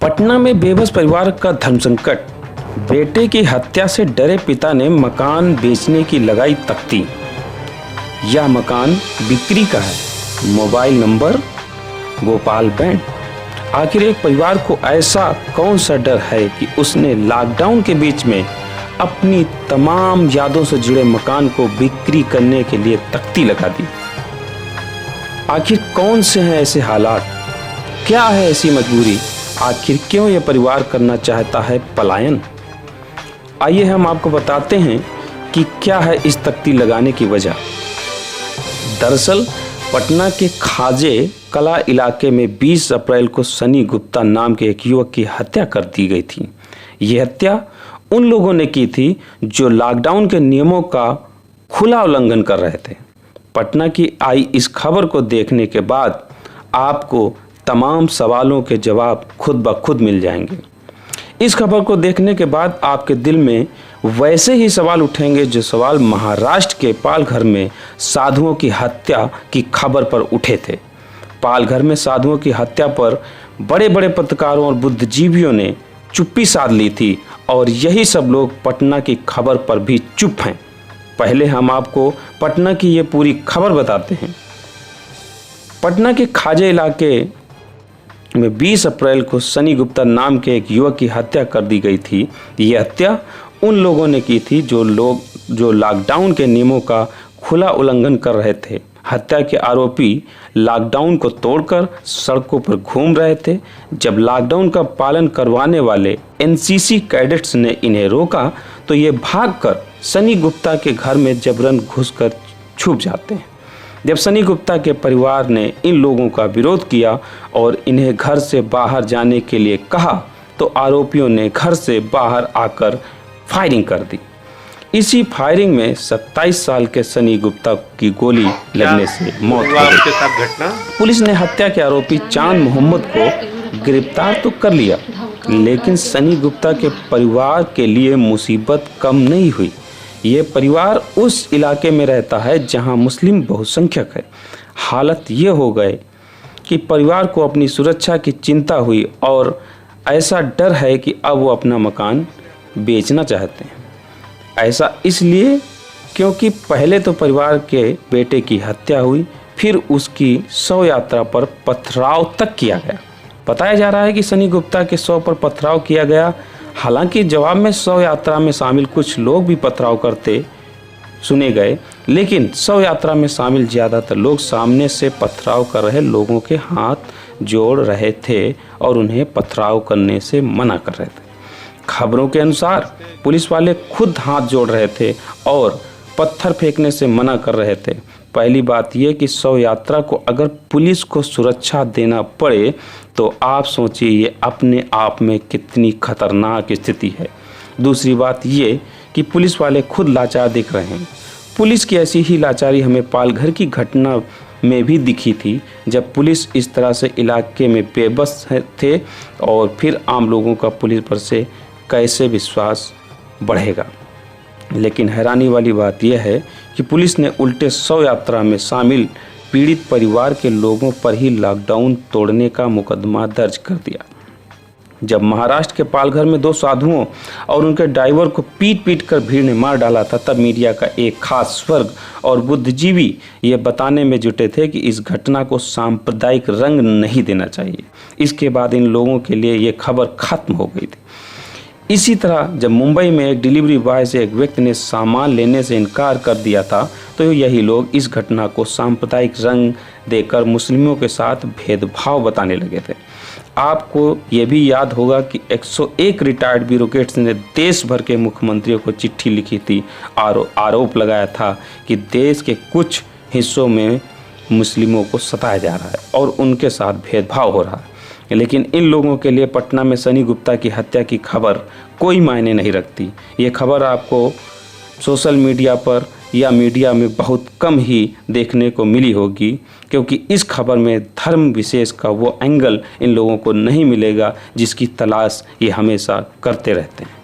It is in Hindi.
पटना में बेबस परिवार का धर्म संकट। बेटे की हत्या से डरे पिता ने मकान बेचने की लगाई तख्ती। यह मकान बिक्री का है। Mobile number Gopal band. आखिर एक परिवार को ऐसा कौन सा डर है कि उसने लॉकडाउन के बीच में अपनी तमाम यादों से जुड़े मकान को बिक्री करने के लिए तख्ती लगा दी। आखिर कौन से हैं ऐसे हालात, क्या है ऐसी मजबूरी, आखिर क्यों यह परिवार करना चाहता है पलायन। आइए हम आपको बताते हैं कि क्या है इस तख्ती लगाने की वजह। दरअसल पटना के खाजे कला इलाके में 20 अप्रैल को सनी गुप्ता नाम के एक युवक की हत्या कर दी गई थी। यह हत्या उन लोगों ने की थी जो लॉकडाउन के नियमों का खुला उल्लंघन कर रहे थे। पटना की आई इस खबर को देखने के बाद आपको तमाम सवालों के जवाब खुद ब खुद मिल जाएंगे। इस खबर को देखने के बाद आपके दिल में वैसे ही सवाल उठेंगे जो सवाल महाराष्ट्र के पालघर में साधुओं की हत्या की खबर पर उठे थे। पालघर में साधुओं की हत्या पर बड़े बड़े पत्रकारों और बुद्धिजीवियों ने चुप्पी साध ली थी और यही सब लोग पटना की खबर पर भी चुप हैं। पहले हम आपको पटना की ये पूरी खबर बताते हैं। पटना के खाजे इलाके में 20 अप्रैल को सनी गुप्ता नाम के एक युवक की हत्या कर दी गई थी। ये हत्या उन लोगों ने की थी जो लॉकडाउन के नियमों का खुला उल्लंघन कर रहे थे। हत्या के आरोपी लॉकडाउन को तोड़कर सड़कों पर घूम रहे थे। जब लॉकडाउन का पालन करवाने वाले एनसीसी कैडेट्स ने इन्हें रोका तो ये भागकर सनी गुप्ता के घर में जबरन घुसकर छुप जाते हैं। जब सनी गुप्ता के परिवार ने इन लोगों का विरोध किया और इन्हें घर से बाहर जाने के लिए कहा तो आरोपियों ने घर से बाहर आकर फायरिंग कर दी। इसी फायरिंग में 27 साल के सनी गुप्ता की गोली लगने से मौत हो गई। पुलिस ने हत्या के आरोपी चांद मोहम्मद को गिरफ्तार तो कर लिया, लेकिन सनी गुप्ता के परिवार के लिए मुसीबत कम नहीं हुई। ये परिवार उस इलाके में रहता है जहां मुस्लिम बहुसंख्यक है। हालत ये हो गए कि परिवार को अपनी सुरक्षा की चिंता हुई और ऐसा डर है कि अब वो अपना मकान बेचना चाहते हैं। ऐसा इसलिए क्योंकि पहले तो परिवार के बेटे की हत्या हुई, फिर उसकी शव यात्रा पर पथराव तक किया गया। बताया जा रहा है कि सनी गुप्ता के शव पर पथराव किया गया। हालांकि जवाब में शव यात्रा में शामिल कुछ लोग भी पथराव करते सुने गए, लेकिन शव यात्रा में शामिल ज़्यादातर लोग सामने से पथराव कर रहे लोगों के हाथ जोड़ रहे थे और उन्हें पथराव करने से मना कर रहे थे। खबरों के अनुसार पुलिस वाले खुद हाथ जोड़ रहे थे और पत्थर फेंकने से मना कर रहे थे। पहली बात यह कि शव यात्रा को अगर पुलिस को सुरक्षा देना पड़े तो आप सोचिए ये अपने आप में कितनी खतरनाक स्थिति है। दूसरी बात ये कि पुलिस वाले खुद लाचार दिख रहे हैं। पुलिस की ऐसी ही लाचारी हमें पालघर की घटना में भी दिखी थी, जब पुलिस इस तरह से इलाके में बेबस थे और फिर आम लोगों का पुलिस पर से कैसे विश्वास बढ़ेगा। लेकिन हैरानी वाली बात यह है कि पुलिस ने उल्टे शव यात्रा में शामिल पीड़ित परिवार के लोगों पर ही लॉकडाउन तोड़ने का मुकदमा दर्ज कर दिया। जब महाराष्ट्र के पालघर में 2 साधुओं और उनके ड्राइवर को पीट कर भीड़ ने मार डाला था, तब मीडिया का एक खास वर्ग और बुद्धिजीवी ये बताने में जुटे थे कि इस घटना को सांप्रदायिक रंग नहीं देना चाहिए। इसके बाद इन लोगों के लिए ये खबर खत्म हो गई थी। इसी तरह जब मुंबई में एक डिलीवरी बॉय से एक व्यक्ति ने सामान लेने से इनकार कर दिया था तो यही लोग इस घटना को सांप्रदायिक रंग देकर मुस्लिमों के साथ भेदभाव बताने लगे थे। आपको ये भी याद होगा कि 101 रिटायर्ड ब्यूरोक्रेट्स ने देश भर के मुख्यमंत्रियों को चिट्ठी लिखी थी और आरोप लगाया था कि देश के कुछ हिस्सों में मुस्लिमों को सताया जा रहा है और उनके साथ भेदभाव हो रहा है। लेकिन इन लोगों के लिए पटना में सनी गुप्ता की हत्या की खबर कोई मायने नहीं रखती। ये खबर आपको सोशल मीडिया पर या मीडिया में बहुत कम ही देखने को मिली होगी, क्योंकि इस खबर में धर्म विशेष का वो एंगल इन लोगों को नहीं मिलेगा जिसकी तलाश ये हमेशा करते रहते हैं।